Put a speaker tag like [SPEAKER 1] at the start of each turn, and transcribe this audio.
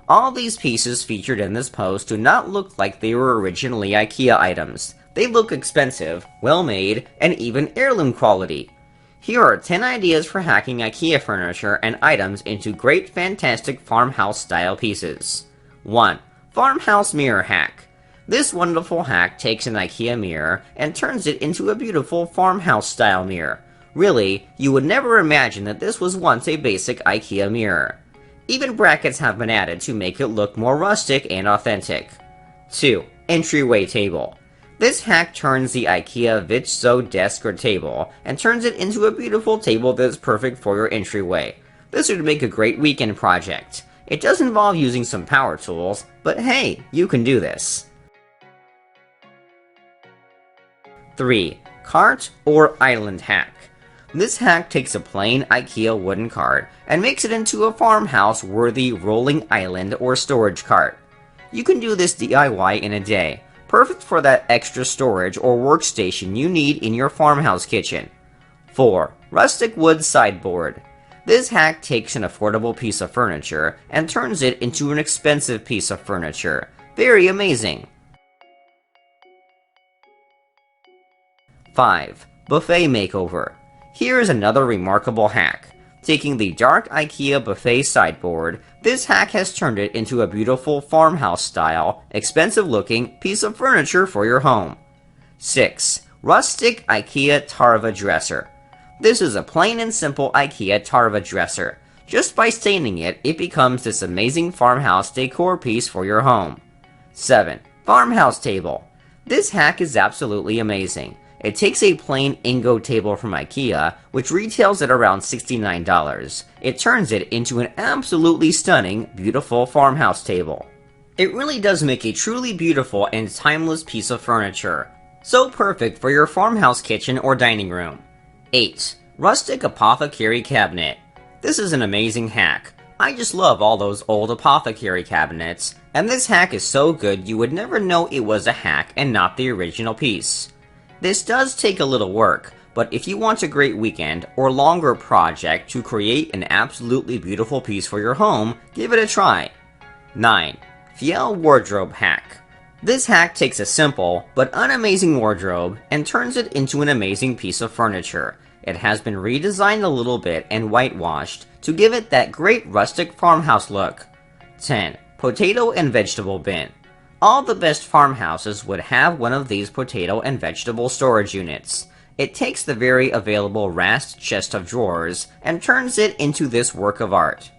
[SPEAKER 1] All these pieces featured in this post do not look like they were originally IKEA items. They look expensive, well-made, and even heirloom quality. Here are 10 ideas for hacking IKEA furniture and items into great fantastic farmhouse-style pieces. 1. Farmhouse Mirror Hack. This wonderful hack takes an IKEA mirror and turns it into a beautiful farmhouse-style mirror. Really, you would never imagine that this was once a basic IKEA mirror. Even brackets have been added to make it look more rustic and authentic. 2. Entryway Table. This hack turns the IKEA Vitso desk or table and turns it into a beautiful table that's perfect for your entryway. This would make a great weekend project. It does involve using some power tools, but hey, you can do this. 3. Cart or Island Hack. This hack takes a plain IKEA wooden cart and makes it into a farmhouse-worthy rolling island or storage cart. You can do this DIY in a day, perfect for that extra storage or workstation you need in your farmhouse kitchen. 4. Rustic Wood Sideboard. This hack takes an affordable piece of furniture and turns it into an expensive piece of furniture. Very amazing! 5. Buffet Makeover. Here is another remarkable hack. Taking the dark IKEA buffet sideboard, this hack has turned it into a beautiful farmhouse-style, expensive-looking piece of furniture for your home. 6. Rustic IKEA Tarva Dresser. This is a plain and simple IKEA Tarva dresser. Just by staining it, it becomes this amazing farmhouse decor piece for your home. 7. Farmhouse Table. This hack is absolutely amazing. It takes a plain Ingo table from IKEA, which retails at around $69. It turns it into an absolutely stunning, beautiful farmhouse table. It really does make a truly beautiful and timeless piece of furniture. So perfect for your farmhouse kitchen or dining room. 8. Rustic Apothecary Cabinet. This is an amazing hack. I just love all those old apothecary cabinets, and this hack is so good you would never know it was a hack and not the original piece. This does take a little work, but if you want a great weekend or longer project to create an absolutely beautiful piece for your home, give it a try. 9. Fiel Wardrobe Hack. This hack takes a simple but unamazing wardrobe and turns it into an amazing piece of furniture. It has been redesigned a little bit and whitewashed to give it that great rustic farmhouse look. 10. Potato and Vegetable Bin. All the best farmhouses would have one of these potato and vegetable storage units. It takes the very available Rast chest of drawers and turns it into this work of art.